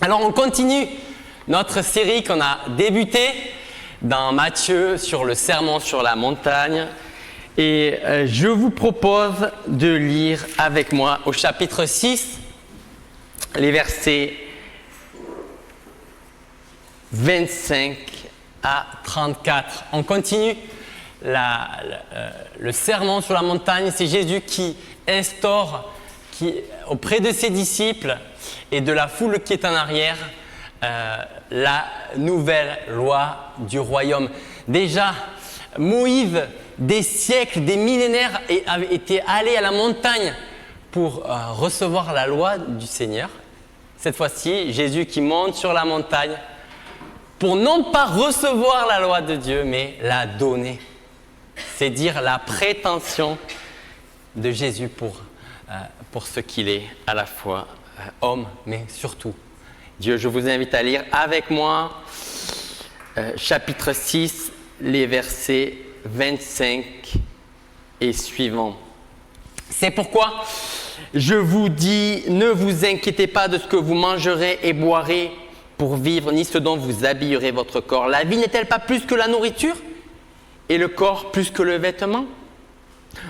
Alors on continue notre série qu'on a débutée dans Matthieu sur le sermon sur la montagne. Et je vous propose de lire avec moi au chapitre 6, les versets 25 à 34. On continue le sermon sur la montagne. C'est Jésus qui instaure auprès de ses disciples et de la foule qui est en arrière la nouvelle loi du royaume. Déjà, Moïse, des siècles, des millénaires, avait été allé à la montagne pour recevoir la loi du Seigneur. Cette fois-ci, Jésus qui monte sur la montagne pour non pas recevoir la loi de Dieu, mais la donner. C'est dire la prétention de Jésus pour ce qu'il est, à la fois homme, mais surtout Dieu. Je vous invite à lire avec moi chapitre 6, les versets 25 et suivants. C'est pourquoi je vous dis, ne vous inquiétez pas de ce que vous mangerez et boirez pour vivre, ni ce dont vous habillerez votre corps. La vie n'est-elle pas plus que la nourriture et le corps plus que le vêtement?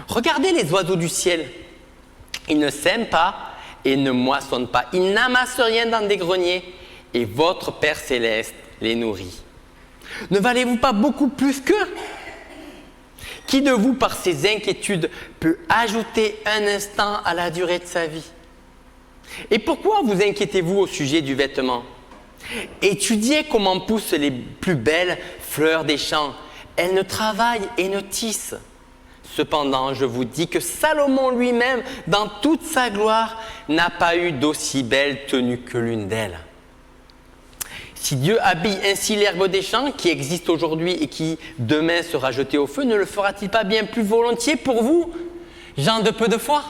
Regardez les oiseaux du ciel. Ils ne sèment pas et ne moissonnent pas. Ils n'amassent rien dans des greniers et votre Père céleste les nourrit. Ne valez-vous pas beaucoup plus qu'eux? Qui de vous, par ses inquiétudes, peut ajouter un instant à la durée de sa vie? Et pourquoi vous inquiétez-vous au sujet du vêtement? Étudiez comment poussent les plus belles fleurs des champs. Elles ne travaillent et ne tissent. Cependant, je vous dis que Salomon lui-même, dans toute sa gloire, n'a pas eu d'aussi belle tenue que l'une d'elles. Si Dieu habille ainsi l'herbe des champs, qui existe aujourd'hui et qui demain sera jetée au feu, ne le fera-t-il pas bien plus volontiers pour vous, gens de peu de foi?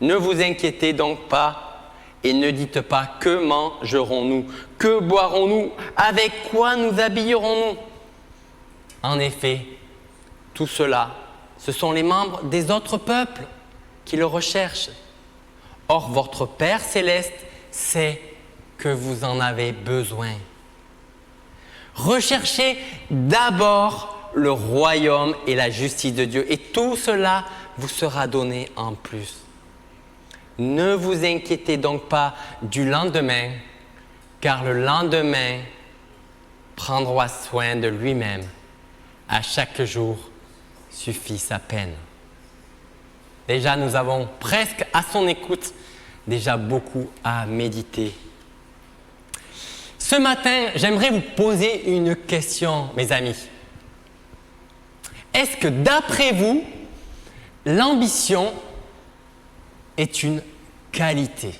Ne vous inquiétez donc pas et ne dites pas que mangerons-nous, que boirons-nous, avec quoi nous habillerons-nous? En effet, tout cela, ce sont les membres des autres peuples qui le recherchent. Or, votre Père céleste sait que vous en avez besoin. Recherchez d'abord le royaume et la justice de Dieu, et tout cela vous sera donné en plus. Ne vous inquiétez donc pas du lendemain, car le lendemain prendra soin de lui-même. À chaque jour suffit sa peine. Déjà, nous avons presque à son écoute, déjà beaucoup à méditer. Ce matin, j'aimerais vous poser une question, mes amis. Est-ce que d'après vous, l'ambition est une qualité?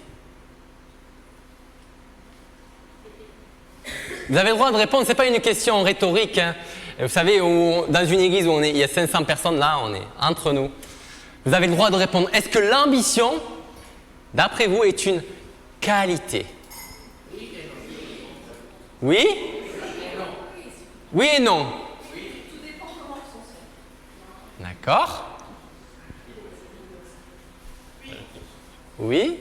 Vous avez le droit de répondre, ce n'est pas une question rhétorique. Hein. Vous savez, dans une église où il y a 500 personnes, là, on est entre nous. Vous avez le droit de répondre. Est-ce que l'ambition, d'après vous, est une qualité? Oui? Oui et non. D'accord. Oui?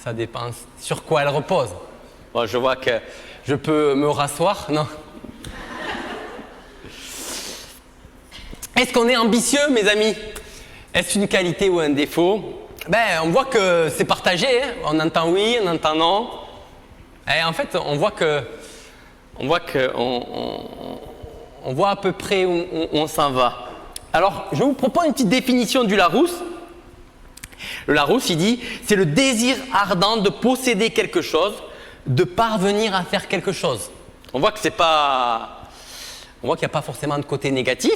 Ça dépend sur quoi elle repose. Bon, je vois que je peux me rasseoir, non? Est-ce qu'on est ambitieux, mes amis? Est-ce une qualité ou un défaut? On voit que c'est partagé. Hein? On entend oui, on entend non. Et en fait, on voit à peu près où on s'en va. Alors, je vous propose une petite définition du Larousse. Le Larousse, il dit, c'est le désir ardent de posséder quelque chose, de parvenir à faire quelque chose. On voit qu'il n'y a pas forcément de côté négatif.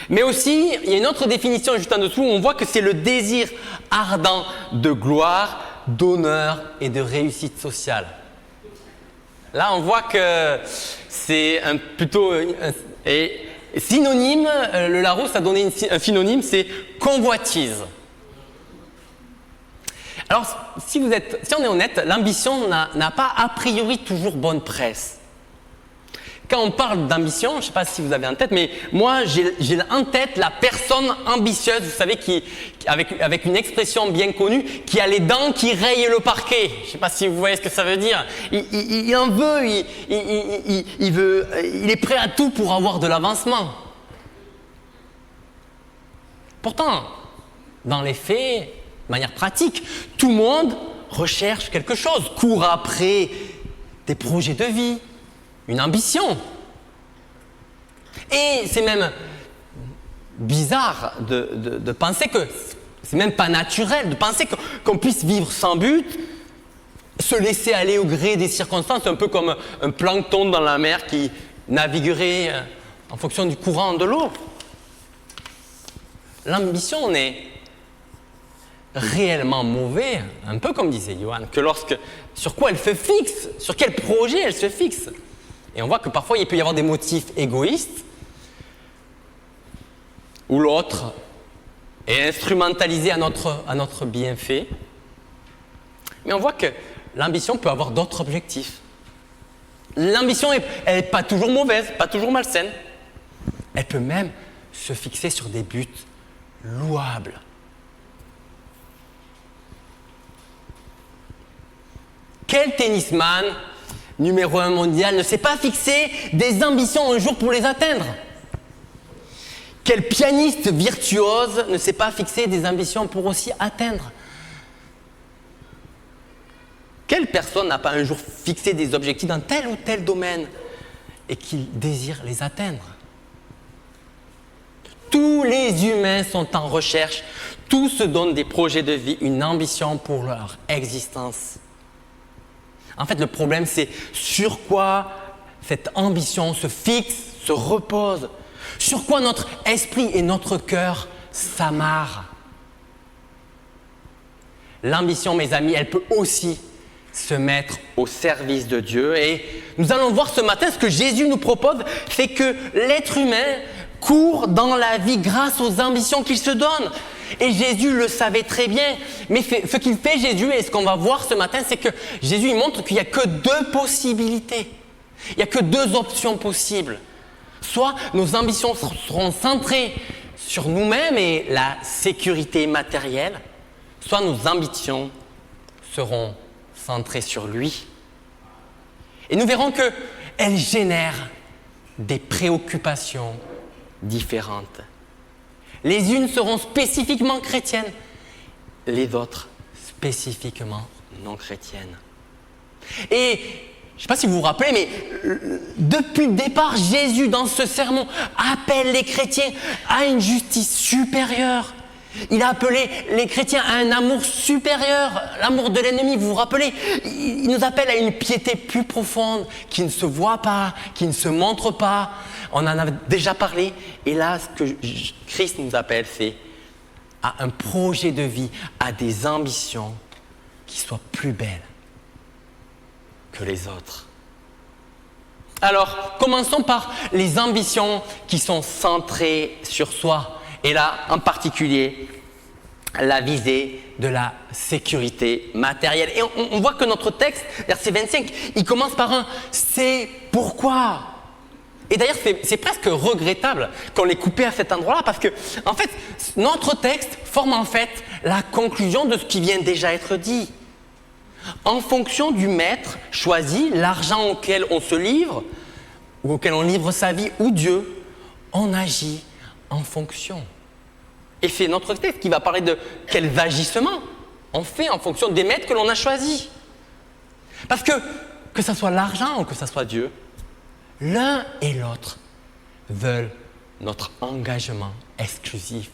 Mais aussi, il y a une autre définition juste en dessous, on voit que c'est le désir ardent de gloire, d'honneur et de réussite sociale. Là, on voit que c'est plutôt synonyme, le Larousse a donné un synonyme, c'est convoitise. Alors, si on est honnête, l'ambition n'a pas a priori toujours bonne presse. quand on parle d'ambition, je ne sais pas si vous avez en tête, mais moi j'ai en tête la personne ambitieuse, vous savez, avec une expression bien connue, qui a les dents qui rayent le parquet. Je ne sais pas si vous voyez ce que ça veut dire. Il en veut, il est prêt à tout pour avoir de l'avancement. Pourtant, dans les faits, de manière pratique, tout le monde recherche quelque chose, court après des projets de vie, une ambition. Et c'est même bizarre de penser que, c'est même pas naturel de penser qu'on puisse vivre sans but, se laisser aller au gré des circonstances, un peu comme un plancton dans la mer qui naviguerait en fonction du courant de l'eau. L'ambition n'est réellement mauvais, un peu comme disait Johan, que sur quoi elle se fixe, sur quel projet elle se fixe. Et on voit que parfois il peut y avoir des motifs égoïstes où l'autre est instrumentalisé à notre bienfait. Mais on voit que l'ambition peut avoir d'autres objectifs. L'ambition, elle n'est pas toujours mauvaise, pas toujours malsaine. Elle peut même se fixer sur des buts louables. Quel tennisman numéro 1 mondial ne s'est pas fixé des ambitions un jour pour les atteindre? Quel pianiste virtuose ne s'est pas fixé des ambitions pour aussi atteindre? Quelle personne n'a pas un jour fixé des objectifs dans tel ou tel domaine et qu'il désire les atteindre? Tous les humains sont en recherche, tous se donnent des projets de vie, une ambition pour leur existence. En fait, le problème, c'est sur quoi cette ambition se fixe, se repose, sur quoi notre esprit et notre cœur s'amarrent. L'ambition, mes amis, elle peut aussi se mettre au service de Dieu. Et nous allons voir ce matin ce que Jésus nous propose, c'est que l'être humain court dans la vie grâce aux ambitions qu'il se donne. Et Jésus le savait très bien. Mais ce qu'il fait Jésus, et ce qu'on va voir ce matin, c'est que Jésus il montre qu'il n'y a que deux possibilités. Il n'y a que deux options possibles. Soit nos ambitions seront centrées sur nous-mêmes et la sécurité matérielle, soit nos ambitions seront centrées sur lui. Et nous verrons qu'elles génèrent des préoccupations différentes. Les unes seront spécifiquement chrétiennes, les autres spécifiquement non chrétiennes. Et je ne sais pas si vous vous rappelez, mais depuis le départ, Jésus, dans ce sermon, appelle les chrétiens à une justice supérieure. Il a appelé les chrétiens à un amour supérieur, l'amour de l'ennemi, vous vous rappelez? Il nous appelle à une piété plus profonde, qui ne se voit pas, qui ne se montre pas. On en a déjà parlé. Et là, ce que Christ nous appelle, c'est à un projet de vie, à des ambitions qui soient plus belles que les autres. Alors, commençons par les ambitions qui sont centrées sur soi. Et là, en particulier, la visée de la sécurité matérielle. Et on voit que notre texte, verset 25, il commence par un « c'est pourquoi ». Et d'ailleurs, c'est presque regrettable qu'on l'ait coupé à cet endroit-là parce que, en fait, notre texte forme en fait la conclusion de ce qui vient déjà être dit. En fonction du maître choisi, l'argent auquel on se livre, ou auquel on livre sa vie, ou Dieu, on agit en fonction. Et c'est notre texte qui va parler de quels agissements on fait en fonction des maîtres que l'on a choisis. Parce que ce soit l'argent ou que ce soit Dieu, l'un et l'autre veulent notre engagement exclusif,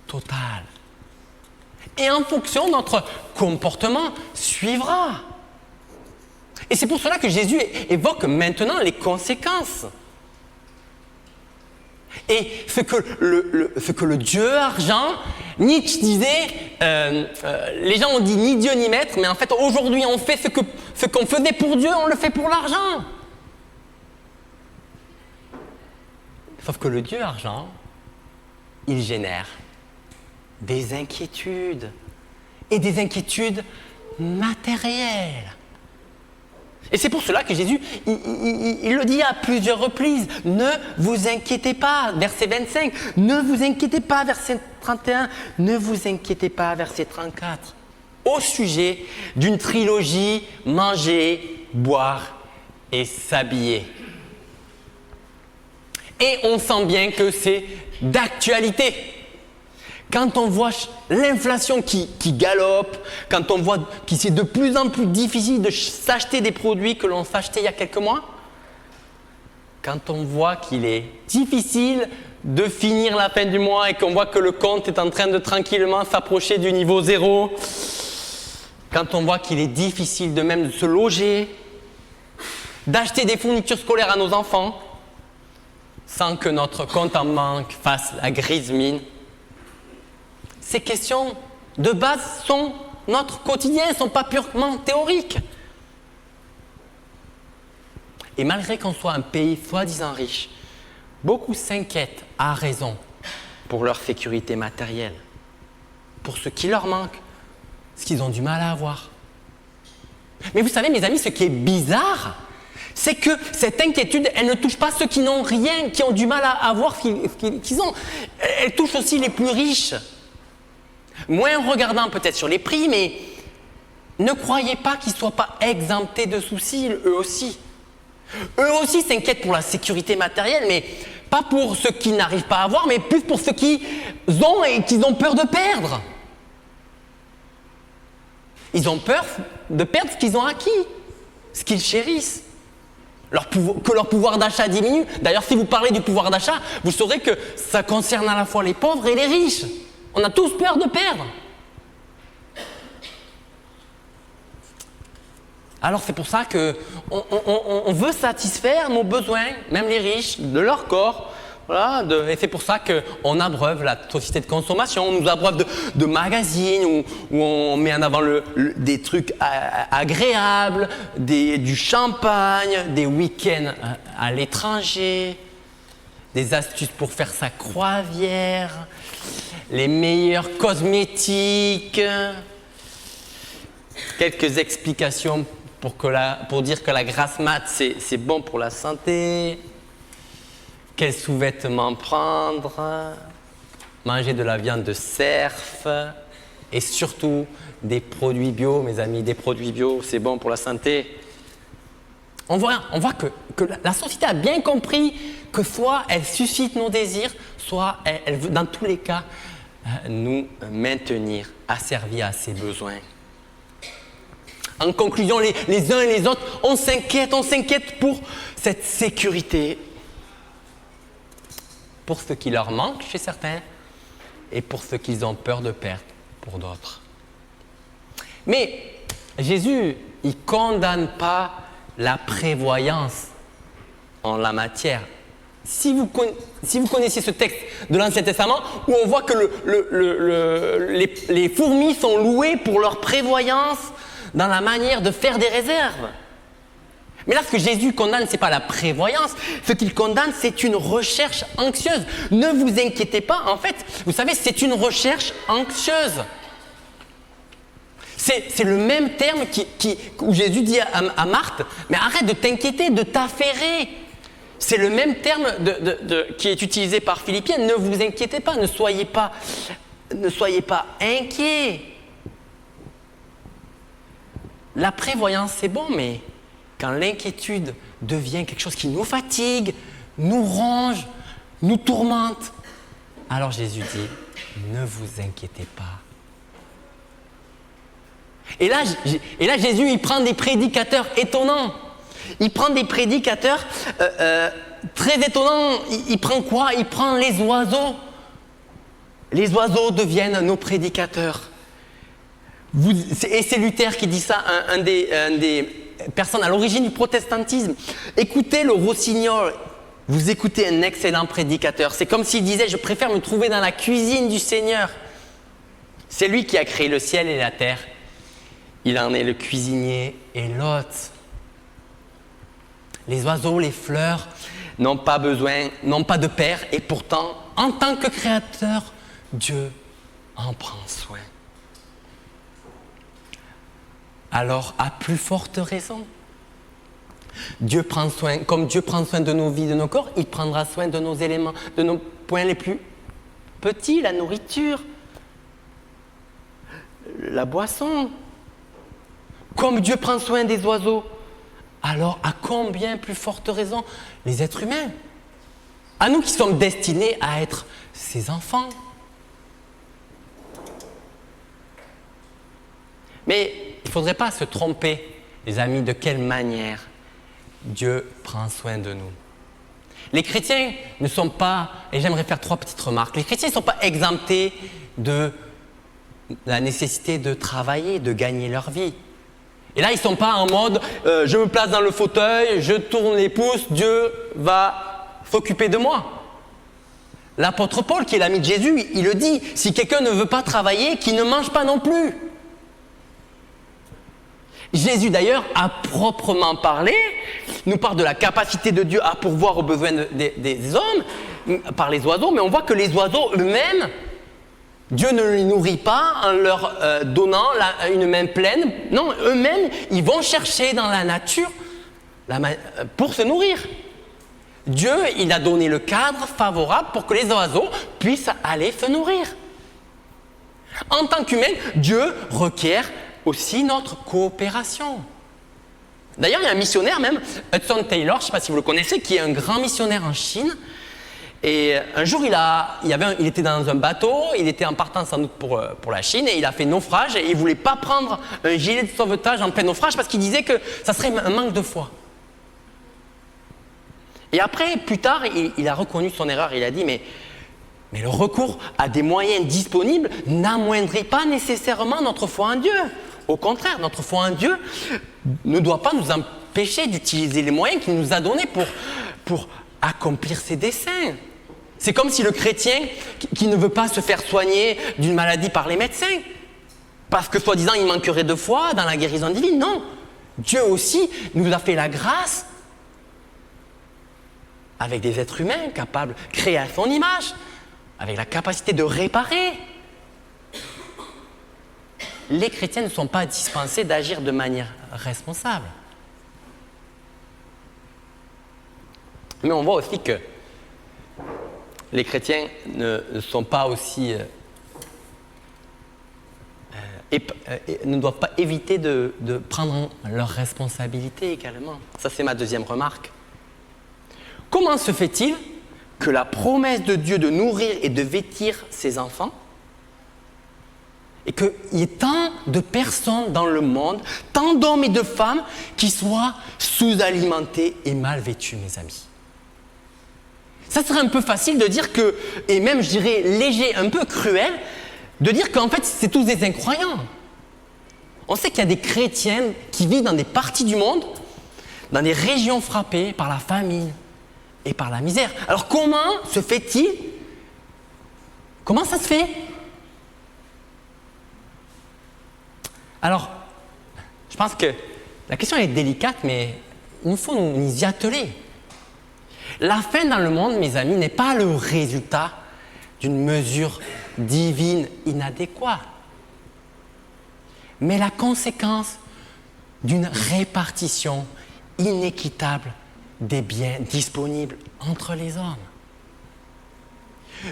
total. Et en fonction, notre comportement suivra. Et c'est pour cela que Jésus évoque maintenant les conséquences. Et ce que le Dieu argent, Nietzsche disait, les gens ont dit ni Dieu ni maître, mais en fait aujourd'hui on fait ce qu'on faisait pour Dieu, on le fait pour l'argent. Sauf que le Dieu argent, il génère des inquiétudes, et des inquiétudes matérielles. Et c'est pour cela que Jésus, il le dit à plusieurs reprises. Ne vous inquiétez pas, verset 25. Ne vous inquiétez pas, verset 31. Ne vous inquiétez pas, verset 34. Au sujet d'une trilogie manger, boire et s'habiller. Et on sent bien que c'est d'actualité. Quand on voit l'inflation qui galope, quand on voit qu'il c'est de plus en plus difficile de s'acheter des produits que l'on s'achetait il y a quelques mois, quand on voit qu'il est difficile de finir la fin du mois et qu'on voit que le compte est en train de tranquillement s'approcher du niveau 0, quand on voit qu'il est difficile de même de se loger, d'acheter des fournitures scolaires à nos enfants, sans que notre compte en banque fasse la grise mine, ces questions de base sont notre quotidien, ne sont pas purement théoriques. Et malgré qu'on soit un pays soi-disant riche, beaucoup s'inquiètent à raison pour leur sécurité matérielle, pour ce qui leur manque, ce qu'ils ont du mal à avoir. Mais vous savez, mes amis, ce qui est bizarre, c'est que cette inquiétude, elle ne touche pas ceux qui n'ont rien, qui ont du mal à avoir ce qu'ils ont. Elle touche aussi les plus riches. Moins regardant peut-être sur les prix, mais ne croyez pas qu'ils ne soient pas exemptés de soucis, eux aussi. Eux aussi s'inquiètent pour la sécurité matérielle, mais pas pour ceux qui n'arrivent pas à avoir, mais plus pour ceux qui ont et qu'ils ont peur de perdre. Ils ont peur de perdre ce qu'ils ont acquis, ce qu'ils chérissent. Que leur pouvoir d'achat diminue. D'ailleurs, si vous parlez du pouvoir d'achat, vous saurez que ça concerne à la fois les pauvres et les riches. On a tous peur de perdre. Alors c'est pour ça qu'on veut satisfaire nos besoins, même les riches, de leur corps. Voilà, et c'est pour ça qu'on abreuve la société de consommation, on nous abreuve de magazines où on met en avant des trucs agréables, du champagne, des week-ends à l'étranger, des astuces pour faire sa croisière, les meilleurs cosmétiques, quelques explications pour dire que la grasse mat c'est bon pour la santé. Quels sous-vêtements prendre, manger de la viande de cerf et surtout des produits bio, mes amis, des produits bio, c'est bon pour la santé. On voit que la société a bien compris que soit elle suscite nos désirs, soit elle veut dans tous les cas nous maintenir asservis à ses besoins. En conclusion, les uns et les autres, on s'inquiète pour cette sécurité. Pour ce qui leur manque chez certains et pour ce qu'ils ont peur de perdre pour d'autres. Mais Jésus, il ne condamne pas la prévoyance en la matière. Si vous connaissiez ce texte de l'Ancien Testament où on voit que les fourmis sont louées pour leur prévoyance dans la manière de faire des réserves. Mais là, ce que Jésus condamne, ce n'est pas la prévoyance. Ce qu'il condamne, c'est une recherche anxieuse. Ne vous inquiétez pas. En fait, vous savez, c'est une recherche anxieuse. C'est le même terme où Jésus dit à Marthe, mais arrête de t'inquiéter, de t'affairer. C'est le même terme qui est utilisé par Philippiens. Ne vous inquiétez pas, ne soyez pas inquiets. La prévoyance, c'est bon, mais quand l'inquiétude devient quelque chose qui nous fatigue, nous ronge, nous tourmente, alors Jésus dit, ne vous inquiétez pas. Et là, Jésus, il prend des prédicateurs étonnants. Il prend des prédicateurs très étonnants. Il prend quoi? Il prend les oiseaux. Les oiseaux deviennent nos prédicateurs. Et c'est Luther qui dit ça, un des personnes à l'origine du protestantisme. Écoutez le rossignol. Vous écoutez un excellent prédicateur. C'est comme s'il disait, je préfère me trouver dans la cuisine du Seigneur. C'est lui qui a créé le ciel et la terre. Il en est le cuisinier et l'hôte. Les oiseaux, les fleurs n'ont pas de père et pourtant, en tant que créateur, Dieu en prend soin. Alors, à plus forte raison, Dieu prend soin, comme Dieu prend soin de nos vies, de nos corps, il prendra soin de nos éléments, de nos points les plus petits, la nourriture, la boisson. Comme Dieu prend soin des oiseaux, alors à combien plus forte raison les êtres humains? À nous qui sommes destinés à être ses enfants. Mais il ne faudrait pas se tromper, les amis, de quelle manière Dieu prend soin de nous. Les chrétiens ne sont pas, et j'aimerais faire 3 petites remarques, les chrétiens ne sont pas exemptés de la nécessité de travailler, de gagner leur vie. Et là, ils ne sont pas en mode je me place dans le fauteuil, je tourne les pouces, Dieu va s'occuper de moi. L'apôtre Paul, qui est l'ami de Jésus, il le dit, si quelqu'un ne veut pas travailler, qu'il ne mange pas non plus. Jésus d'ailleurs, à proprement parler, nous parle de la capacité de Dieu à pourvoir aux besoins des hommes par les oiseaux, mais on voit que les oiseaux eux-mêmes, Dieu ne les nourrit pas en leur donnant une main pleine. Non, eux-mêmes, ils vont chercher dans la nature pour se nourrir. Dieu, il a donné le cadre favorable pour que les oiseaux puissent aller se nourrir. En tant qu'humain, Dieu requiert aussi notre coopération. D'ailleurs, il y a un missionnaire même, Hudson Taylor, je ne sais pas si vous le connaissez, qui est un grand missionnaire en Chine. Et un jour, il était dans un bateau, il était en partant sans doute pour la Chine et il a fait naufrage et il ne voulait pas prendre un gilet de sauvetage en plein naufrage parce qu'il disait que ça serait un manque de foi. Et après, plus tard, il a reconnu son erreur, il a dit mais le recours à des moyens disponibles n'amoindrit pas nécessairement notre foi en Dieu. Au contraire, notre foi en Dieu ne doit pas nous empêcher d'utiliser les moyens qu'il nous a donnés pour accomplir ses desseins. C'est comme si le chrétien qui ne veut pas se faire soigner d'une maladie par les médecins, parce que soi-disant il manquerait de foi dans la guérison divine. Non, Dieu aussi nous a fait la grâce avec des êtres humains capables, créés à son image, avec la capacité de réparer. Les chrétiens ne sont pas dispensés d'agir de manière responsable. Mais on voit aussi que les chrétiens ne sont pas aussi ne doivent pas éviter de prendre leurs responsabilités également. Ça, c'est ma deuxième remarque. Comment se fait-il que la promesse de Dieu de nourrir et de vêtir ses enfants, et qu'il y ait tant de personnes dans le monde, tant d'hommes et de femmes qui soient sous-alimentés et mal vêtus, mes amis? Ça serait un peu facile de dire que, et même je dirais léger, un peu cruel, de dire qu'en fait c'est tous des incroyants. On sait qu'il y a des chrétiens qui vivent dans des parties du monde, dans des régions frappées par la famine et par la misère. Alors comment se fait-il? Comment ça se fait? Alors, je pense que la question est délicate, mais il nous faut nous y atteler. La faim dans le monde, mes amis, n'est pas le résultat d'une mesure divine inadéquate, mais la conséquence d'une répartition inéquitable des biens disponibles entre les hommes.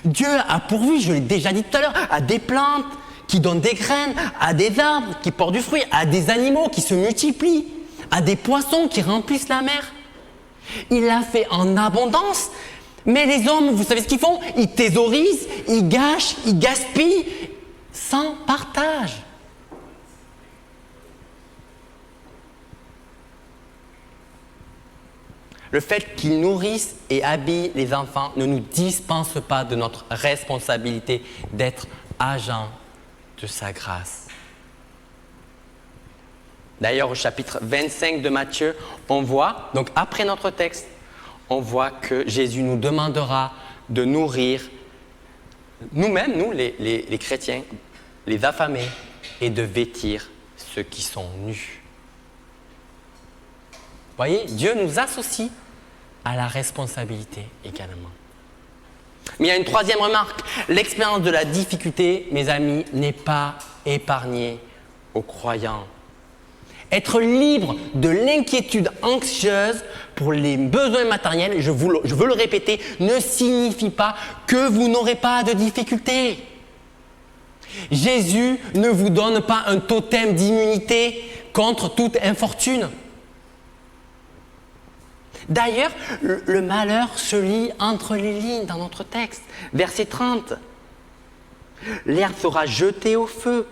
Dieu a pourvu, je l'ai déjà dit tout à l'heure, à des plantes qui donnent des graines, à des arbres qui portent du fruit, à des animaux qui se multiplient, à des poissons qui remplissent la mer. Il l'a fait en abondance, mais les hommes, vous savez ce qu'ils font? Ils thésaurisent, ils gâchent, ils gaspillent, sans partage. Le fait qu'ils nourrissent et habillent les enfants ne nous dispense pas de notre responsabilité d'être agents de sa grâce. D'ailleurs, au chapitre 25 de Matthieu, on voit, donc après notre texte, on voit que Jésus nous demandera de nourrir nous-mêmes, nous les chrétiens, les affamés, et de vêtir ceux qui sont nus. Vous voyez, Dieu nous associe à la responsabilité également. Mais il y a une troisième remarque. L'expérience de la difficulté, mes amis, n'est pas épargnée aux croyants. Être libre de l'inquiétude anxieuse pour les besoins matériels, je veux le répéter, ne signifie pas que vous n'aurez pas de difficultés. Jésus ne vous donne pas un totem d'immunité contre toute infortune. D'ailleurs, le malheur se lit entre les lignes dans notre texte. Verset 30. L'herbe sera jetée au feu,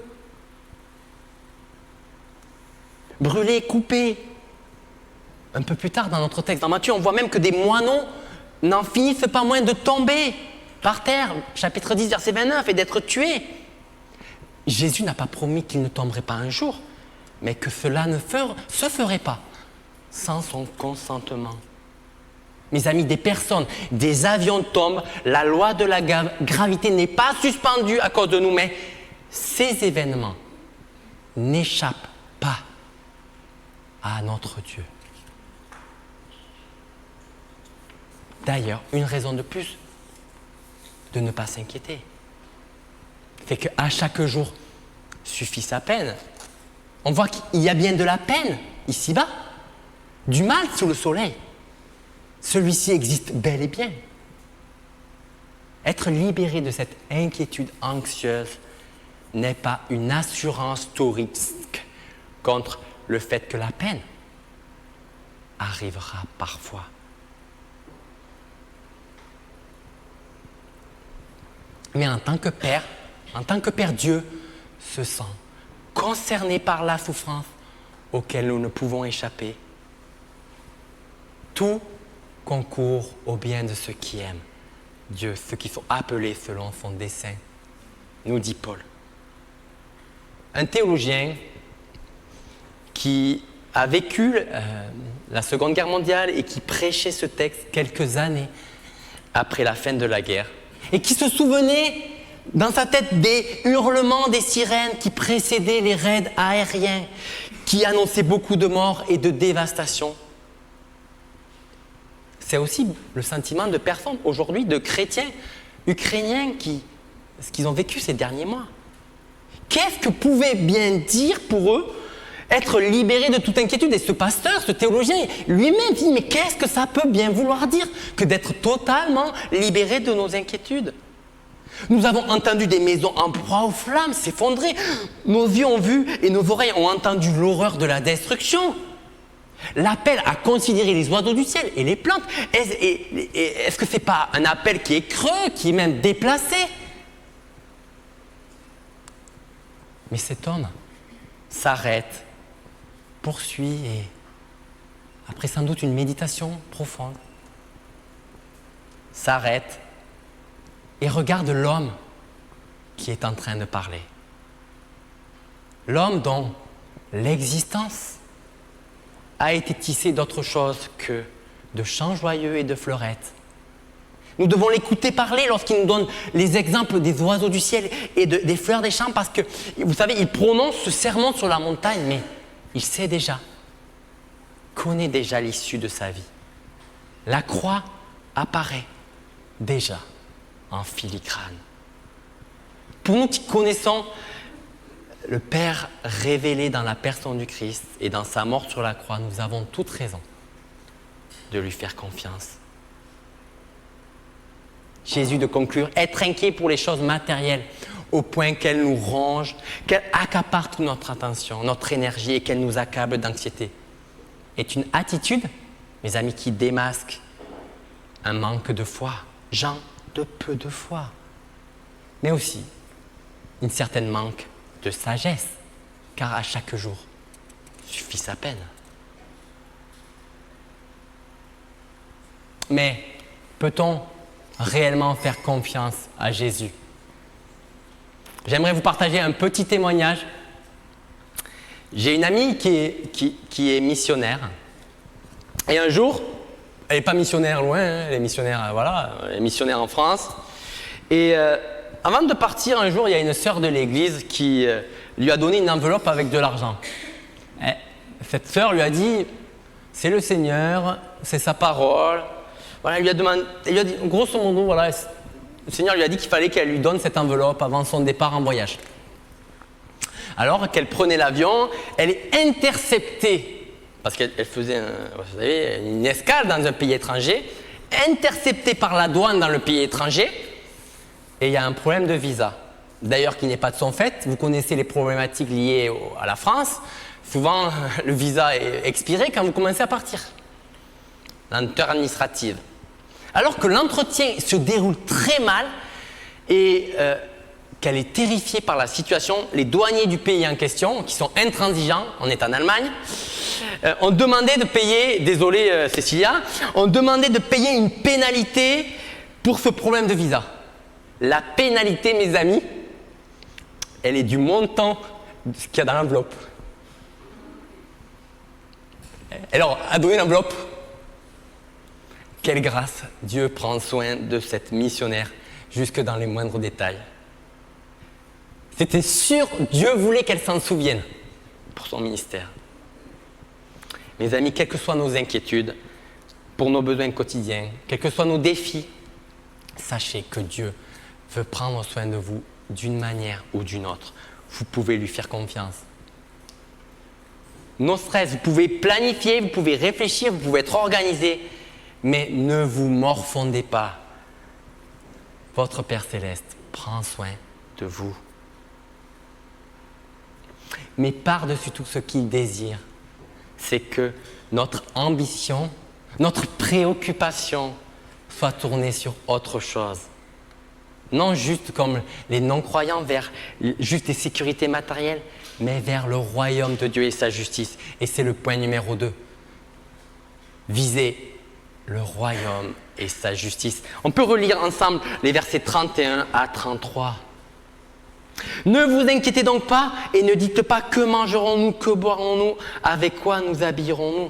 brûlée, coupée. Un peu plus tard dans notre texte, dans Matthieu, on voit même que des moineaux n'en finissent pas moins de tomber par terre, chapitre 10, verset 29, et d'être tués. Jésus n'a pas promis qu'il ne tomberait pas un jour, mais que cela ne se ferait pas sans son consentement. Mes amis, des personnes, des avions tombent, la loi de la gravité n'est pas suspendue à cause de nous, mais ces événements n'échappent pas à notre Dieu. D'ailleurs, une raison de plus de ne pas s'inquiéter, c'est qu'à chaque jour suffit sa peine. On voit qu'il y a bien de la peine ici-bas, du mal sous le soleil. Celui-ci existe bel et bien. Être libéré de cette inquiétude anxieuse n'est pas une assurance touristique contre le fait que la peine arrivera parfois. Mais en tant que Père, Dieu se sent concerné par la souffrance auquel nous ne pouvons échapper. Tout concourt au bien de ceux qui aiment Dieu, ceux qui sont appelés selon son dessein, nous dit Paul. Un théologien qui a vécu la Seconde Guerre mondiale et qui prêchait ce texte quelques années après la fin de la guerre et qui se souvenait dans sa tête des hurlements des sirènes qui précédaient les raids aériens, qui annonçaient beaucoup de morts et de dévastation. C'est aussi le sentiment de personnes aujourd'hui, de chrétiens ukrainiens ce qu'ils ont vécu ces derniers mois. Qu'est-ce que pouvait bien dire pour eux être libérés de toute inquiétude? Et ce pasteur, ce théologien, lui-même dit, mais qu'est-ce que ça peut bien vouloir dire que d'être totalement libérés de nos inquiétudes? Nous avons entendu des maisons en proie aux flammes s'effondrer. Nos yeux ont vu et nos oreilles ont entendu l'horreur de la destruction. L'appel à considérer les oiseaux du ciel et les plantes, est-ce que ce n'est pas un appel qui est creux, qui est même déplacé? Mais cet homme s'arrête, poursuit et, après sans doute une méditation profonde, s'arrête et regarde l'homme qui est en train de parler. L'homme dont l'existence a été tissée d'autre chose que de chants joyeux et de fleurettes. Nous devons l'écouter parler lorsqu'il nous donne les exemples des oiseaux du ciel et des fleurs des champs parce que, vous savez, il prononce ce sermon sur la montagne, mais il sait déjà, connaît déjà l'issue de sa vie. La croix apparaît déjà en filigrane. Pour nous qui connaissons le Père révélé dans la personne du Christ et dans sa mort sur la croix, nous avons toute raison de lui faire confiance. Jésus de conclure, être inquiet pour les choses matérielles au point qu'elles nous rongent, qu'elles accaparent toute notre attention, notre énergie et qu'elles nous accablent d'anxiété, est une attitude, mes amis, qui démasque un manque de foi, gens de peu de foi, mais aussi une certaine manque de sagesse, car à chaque jour suffit sa peine. Mais peut-on réellement faire confiance à Jésus? J'aimerais vous partager un petit témoignage. J'ai une amie qui est missionnaire. Et un jour, elle n'est pas missionnaire loin, hein, elle est missionnaire, elle est missionnaire en France. Et avant de partir, un jour, il y a une sœur de l'église qui lui a donné une enveloppe avec de l'argent. Et cette sœur lui a dit, c'est le Seigneur, c'est sa parole. Voilà, il lui a dit, grosso modo, voilà, le Seigneur lui a dit qu'il fallait qu'elle lui donne cette enveloppe avant son départ en voyage. Alors qu'elle prenait l'avion, elle est interceptée, parce qu'elle faisait vous savez, une escale dans un pays étranger, interceptée par la douane dans le pays étranger, et il y a un problème de visa. D'ailleurs, qui n'est pas de son fait. Vous connaissez les problématiques liées à la France. Souvent, le visa est expiré quand vous commencez à partir. Lenteur administrative. Alors que l'entretien se déroule très mal et qu'elle est terrifiée par la situation, les douaniers du pays en question, qui sont intransigeants, on est en Allemagne, ont demandé de payer, désolé Cécilia, ont demandé de payer une pénalité pour ce problème de visa. La pénalité, mes amis, elle est du montant de ce qu'il y a dans l'enveloppe. Alors, à donner l'enveloppe, quelle grâce, Dieu prend soin de cette missionnaire jusque dans les moindres détails. C'était sûr, Dieu voulait qu'elle s'en souvienne pour son ministère. Mes amis, quelles que soient nos inquiétudes, pour nos besoins quotidiens, quels que soient nos défis, sachez que Dieu veut prendre soin de vous d'une manière ou d'une autre. Vous pouvez lui faire confiance. No stress, vous pouvez planifier, vous pouvez réfléchir, vous pouvez être organisé, mais ne vous morfondez pas. Votre Père Céleste prend soin de vous. Mais par-dessus tout, ce qu'il désire, c'est que notre ambition, notre préoccupation soit tournée sur autre chose. Non juste comme les non-croyants vers juste des sécurités matérielles, mais vers le royaume de Dieu et sa justice. Et c'est le point numéro 2. Visez le royaume et sa justice. On peut relire ensemble les versets 31 à 33. Ne vous inquiétez donc pas et ne dites pas que mangerons-nous, que boirons-nous, avec quoi nous habillerons-nous.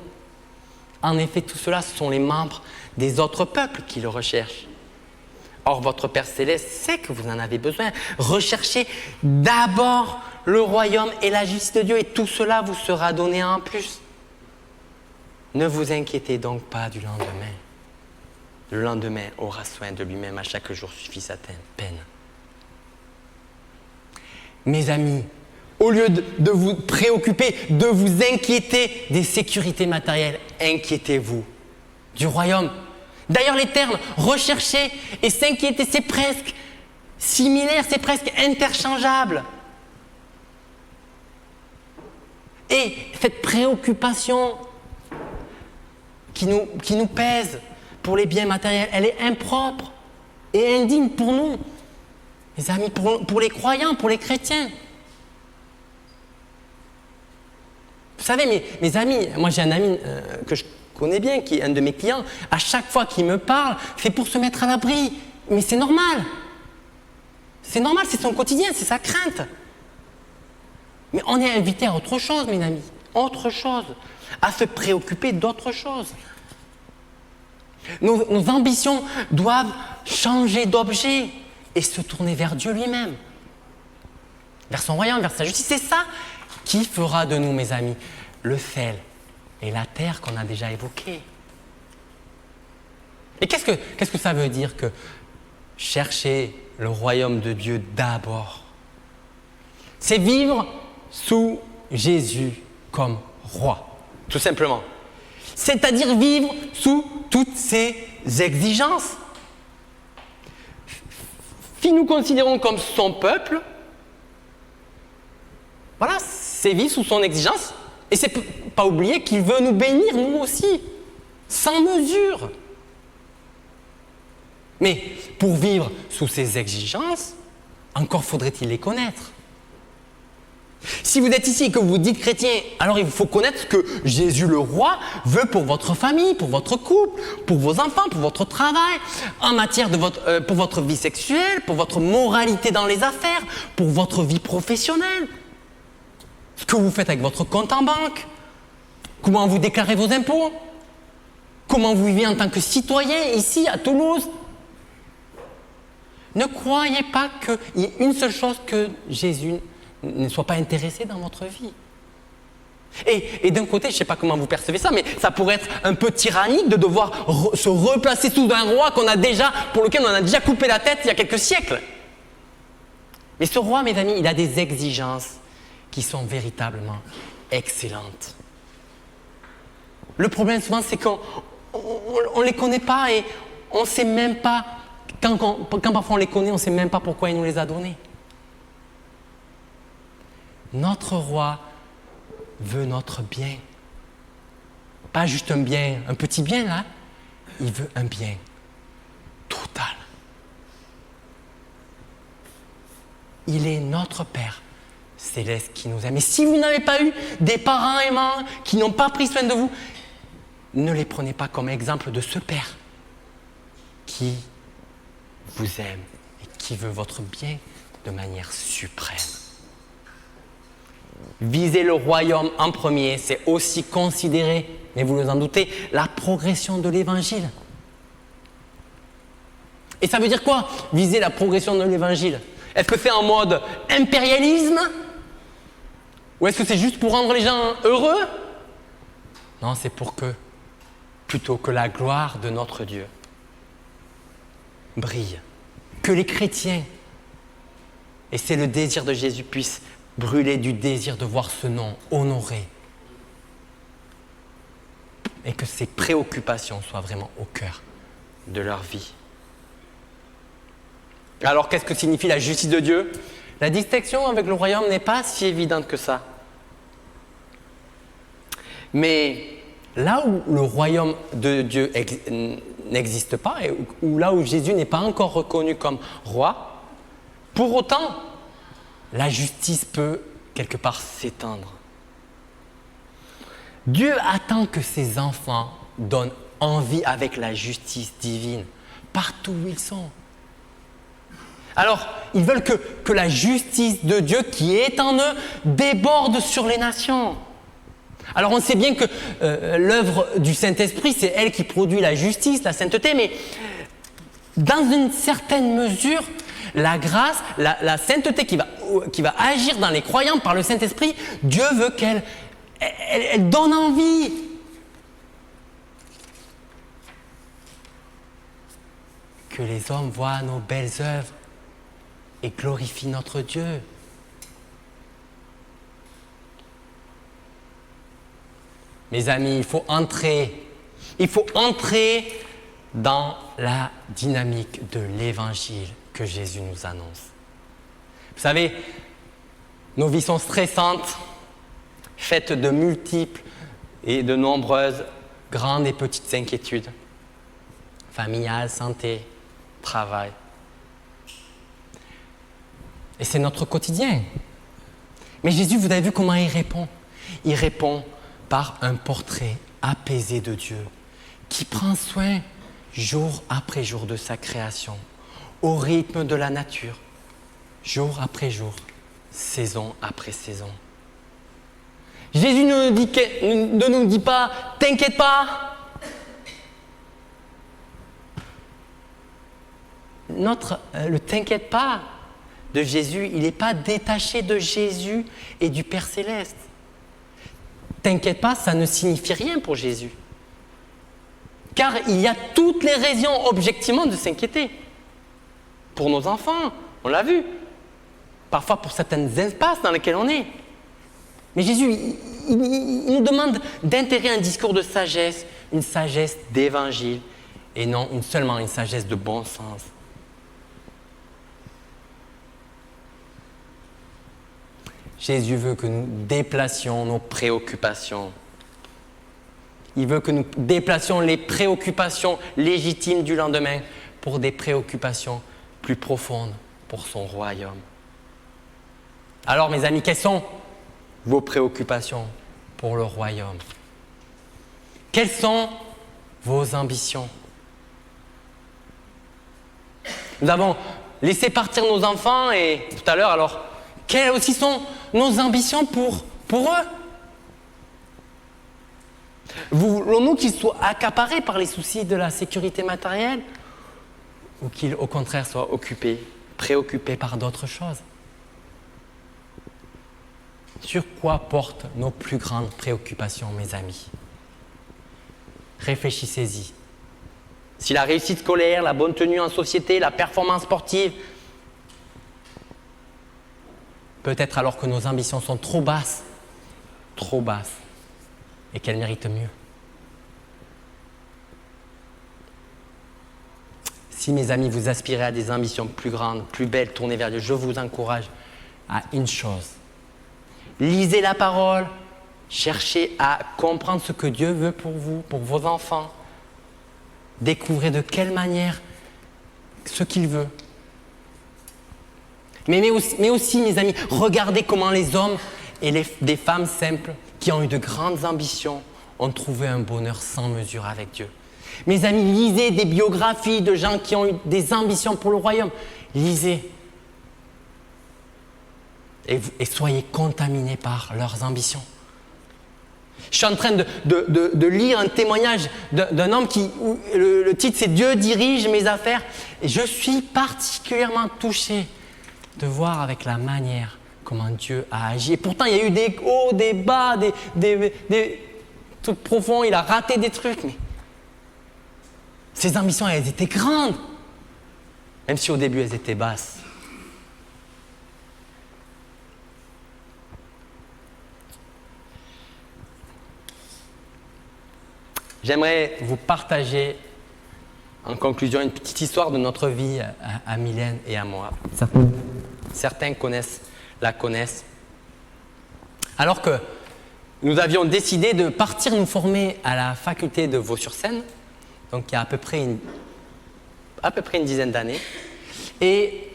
En effet, tout cela, ce sont les membres des autres peuples qui le recherchent. Or, votre Père Céleste sait que vous en avez besoin. Recherchez d'abord le royaume et la justice de Dieu et tout cela vous sera donné en plus. Ne vous inquiétez donc pas du lendemain. Le lendemain aura soin de lui-même, à chaque jour suffit sa peine. Mes amis, au lieu de vous préoccuper, de vous inquiéter des sécurités matérielles, inquiétez-vous du royaume. D'ailleurs, les termes rechercher et s'inquiéter, c'est presque similaire, c'est presque interchangeable. Et cette préoccupation qui nous pèse pour les biens matériels, elle est impropre et indigne pour nous, les amis, pour les croyants, pour les chrétiens. Vous savez, mes amis, moi j'ai un ami que je connais bien, qui est un de mes clients, à chaque fois qu'il me parle, c'est pour se mettre à l'abri. Mais c'est normal. C'est normal, c'est son quotidien, c'est sa crainte. Mais on est invité à autre chose, mes amis. Autre chose. À se préoccuper d'autre chose. Nos ambitions doivent changer d'objet et se tourner vers Dieu lui-même. Vers son royaume, vers sa justice. C'est ça qui fera de nous, mes amis, le ciel et la terre qu'on a déjà évoqué. Et qu'est-ce que ça veut dire que chercher le royaume de Dieu d'abord? C'est vivre sous Jésus comme roi, tout simplement. C'est-à-dire vivre sous toutes ses exigences. Si nous considérons comme son peuple, voilà, c'est vivre sous son exigence. Et c'est pas oublier qu'il veut nous bénir, nous aussi, sans mesure. Mais pour vivre sous ses exigences, encore faudrait-il les connaître. Si vous êtes ici et que vous dites chrétien, alors il faut connaître que Jésus le roi veut pour votre famille, pour votre couple, pour vos enfants, pour votre travail, en matière de pour votre vie sexuelle, pour votre moralité dans les affaires, pour votre vie professionnelle. Ce que vous faites avec votre compte en banque, comment vous déclarez vos impôts, comment vous vivez en tant que citoyen ici à Toulouse. Ne croyez pas qu'il y ait une seule chose que Jésus ne soit pas intéressé dans votre vie. Et d'un côté, je ne sais pas comment vous percevez ça, mais ça pourrait être un peu tyrannique de devoir se replacer sous un roi pour lequel on a déjà coupé la tête il y a quelques siècles. Mais ce roi, mes amis, il a des exigences. qui sont véritablement excellentes. Le problème souvent, c'est qu'on ne les connaît pas et on ne sait même pas, quand parfois on les connaît, on ne sait même pas pourquoi il nous les a donnés. Notre roi veut notre bien. Pas juste un bien, un petit bien là, il veut un bien total. Il est notre Père céleste qui nous aime. Et si vous n'avez pas eu des parents aimants qui n'ont pas pris soin de vous, ne les prenez pas comme exemple de ce Père qui vous aime et qui veut votre bien de manière suprême. Viser le royaume en premier, c'est aussi considérer, mais vous vous en doutez, la progression de l'Évangile. Et ça veut dire quoi, viser la progression de l'Évangile? Est-ce que c'est en mode impérialisme? Ou est-ce que c'est juste pour rendre les gens heureux? Non, c'est pour que, plutôt que la gloire de notre Dieu brille. Que les chrétiens, et c'est le désir de Jésus, puissent brûler du désir de voir ce nom honoré. Et que ces préoccupations soient vraiment au cœur de leur vie. Alors, qu'est-ce que signifie la justice de Dieu? La distinction avec le royaume n'est pas si évidente que ça. Mais là où le royaume de Dieu n'existe pas, et où là où Jésus n'est pas encore reconnu comme roi, pour autant, la justice peut quelque part s'étendre. Dieu attend que ses enfants donnent envie avec la justice divine, partout où ils sont. Alors, ils veulent que la justice de Dieu qui est en eux déborde sur les nations. Alors, on sait bien que l'œuvre du Saint-Esprit, c'est elle qui produit la justice, la sainteté, mais dans une certaine mesure, la grâce, la sainteté qui va agir dans les croyants par le Saint-Esprit, Dieu veut qu'elle donne envie. Que les hommes voient nos belles œuvres et glorifient notre Dieu. Mes amis, il faut entrer dans la dynamique de l'Évangile que Jésus nous annonce. Vous savez, nos vies sont stressantes, faites de multiples et de nombreuses grandes et petites inquiétudes. Familiales, santé, travail. Et c'est notre quotidien. Mais Jésus, vous avez vu comment il répond? Il répond par un portrait apaisé de Dieu qui prend soin jour après jour de sa création, au rythme de la nature, jour après jour, saison après saison. Jésus ne nous dit pas « t'inquiète pas ». Le « t'inquiète pas » de Jésus, il n'est pas détaché de Jésus et du Père Céleste. T'inquiète pas, ça ne signifie rien pour Jésus. Car il y a toutes les raisons objectivement de s'inquiéter. Pour nos enfants, on l'a vu. Parfois pour certaines espaces dans lesquels on est. Mais Jésus, il nous demande d'intégrer un discours de sagesse, une sagesse d'évangile, et non seulement une sagesse de bon sens. Jésus veut que nous déplacions nos préoccupations. Il veut que nous déplacions les préoccupations légitimes du lendemain pour des préoccupations plus profondes pour son royaume. Alors mes amis, quelles sont vos préoccupations pour le royaume? Quelles sont vos ambitions? Nous avons laissé partir nos enfants et tout à l'heure, alors, quelles aussi sont nos ambitions pour eux? Voulons-nous qu'ils soient accaparés par les soucis de la sécurité matérielle ou qu'ils, au contraire, soient préoccupés par d'autres choses? Sur quoi portent nos plus grandes préoccupations, mes amis? Réfléchissez-y. Si la réussite scolaire, la bonne tenue en société, la performance sportive, peut-être alors que nos ambitions sont trop basses, et qu'elles méritent mieux. Si mes amis, vous aspirez à des ambitions plus grandes, plus belles, tournées vers Dieu, je vous encourage à une chose. Lisez la parole, cherchez à comprendre ce que Dieu veut pour vous, pour vos enfants. Découvrez de quelle manière ce qu'il veut. Mais aussi, mes amis, regardez comment les hommes et des femmes simples qui ont eu de grandes ambitions ont trouvé un bonheur sans mesure avec Dieu. Mes amis, lisez des biographies de gens qui ont eu des ambitions pour le royaume. Lisez. Et soyez contaminés par leurs ambitions. Je suis en train de lire un témoignage d'un homme où le titre c'est « Dieu dirige mes affaires ». Et je suis particulièrement touché de voir avec la manière comment Dieu a agi. Et pourtant, il y a eu des hauts, des bas, des trucs profonds. Il a raté des trucs, mais ses ambitions, elles étaient grandes. Même si au début, elles étaient basses. J'aimerais vous partager en conclusion une petite histoire de notre vie à Mylène et à moi. Certains la connaissent. Alors que nous avions décidé de partir nous former à la faculté de Vaux-sur-Seine, donc il y a à peu près une dizaine d'années, et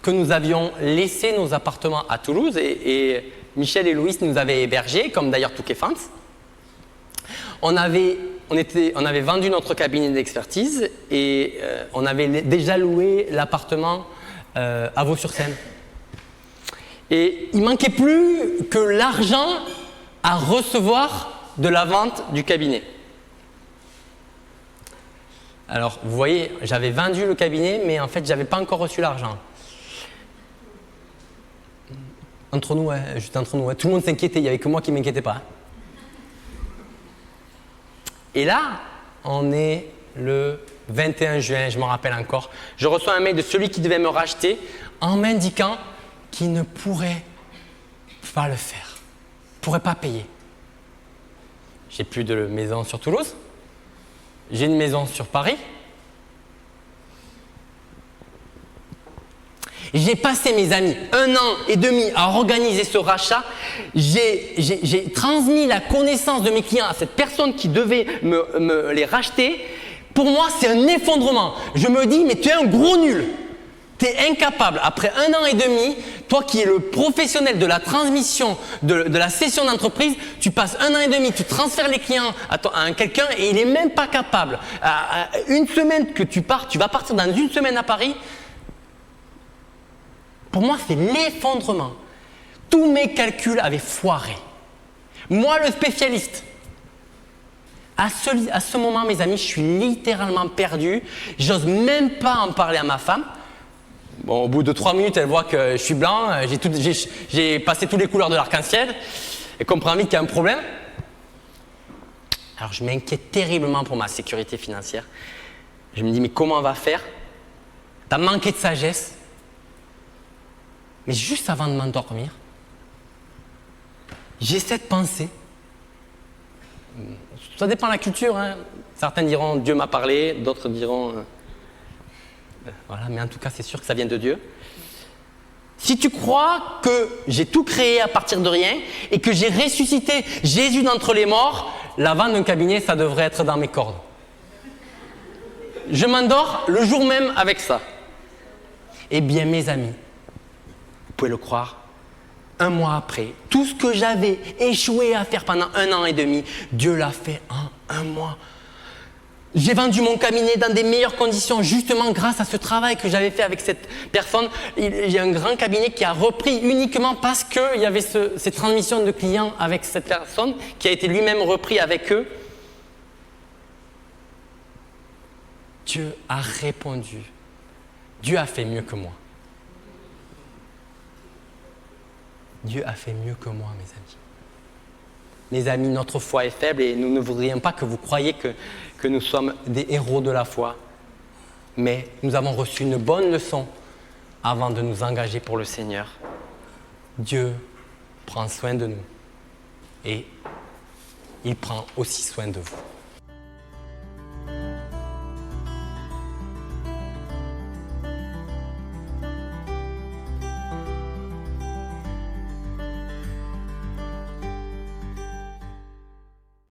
que nous avions laissé nos appartements à Toulouse et Michel et Louis nous avaient hébergés, comme d'ailleurs Touquet Fans. On avait vendu notre cabinet d'expertise et on avait déjà loué l'appartement à Vaux-sur-Seine. Et il ne manquait plus que l'argent à recevoir de la vente du cabinet. Alors, vous voyez, j'avais vendu le cabinet, mais en fait, je n'avais pas encore reçu l'argent. Entre nous, juste entre nous, tout le monde s'inquiétait, il n'y avait que moi qui ne m'inquiétais pas. Et là, on est le 21 juin, je m'en rappelle encore. Je reçois un mail de celui qui devait me racheter en m'indiquant qu'il ne pourrait pas le faire, ne pourrait pas payer. J'ai plus de maison sur Toulouse, j'ai une maison sur Paris. J'ai passé, mes amis, 1 an et demi à organiser ce rachat. J'ai transmis la connaissance de mes clients à cette personne qui devait me les racheter. Pour moi, c'est un effondrement. Je me dis, mais tu es un gros nul. Tu es incapable. Après 1 an et demi, toi qui es le professionnel de la transmission, de la cession d'entreprise, tu passes 1 an et demi, tu transfères les clients à quelqu'un et il n'est même pas capable. Une semaine que tu pars, tu vas partir dans une semaine à Paris. Pour moi, c'est l'effondrement. Tous mes calculs avaient foiré. Moi, le spécialiste. À ce moment, mes amis, je suis littéralement perdu. J'ose même pas en parler à ma femme. Bon, au bout de 3 minutes, elle voit que je suis blanc. J'ai passé toutes les couleurs de l'arc-en-ciel. Elle comprend vite qu'il y a un problème. Alors, je m'inquiète terriblement pour ma sécurité financière. Je me dis, mais comment on va faire? Tu as manqué de sagesse. Mais juste avant de m'endormir, j'ai cette pensée. Ça dépend de la culture. Hein. Certains diront « Dieu m'a parlé », d'autres diront voilà, mais en tout cas, c'est sûr que ça vient de Dieu. Si tu crois que j'ai tout créé à partir de rien et que j'ai ressuscité Jésus d'entre les morts, la vente d'un cabinet, ça devrait être dans mes cordes. Je m'endors le jour même avec ça. Eh bien, mes amis, vous pouvez le croire, 1 mois après, tout ce que j'avais échoué à faire pendant 1 an et demi, Dieu l'a fait en 1 mois. J'ai vendu mon cabinet dans des meilleures conditions, justement grâce à ce travail que j'avais fait avec cette personne. Il y a un grand cabinet qui a repris uniquement parce qu'il y avait cette transmission de clients avec cette personne qui a été lui-même repris avec eux. Dieu a répondu. Dieu a fait mieux que moi. Dieu a fait mieux que moi, mes amis. Mes amis, notre foi est faible et nous ne voudrions pas que vous croyiez que nous sommes des héros de la foi. Mais nous avons reçu une bonne leçon avant de nous engager pour le Seigneur. Dieu prend soin de nous et il prend aussi soin de vous.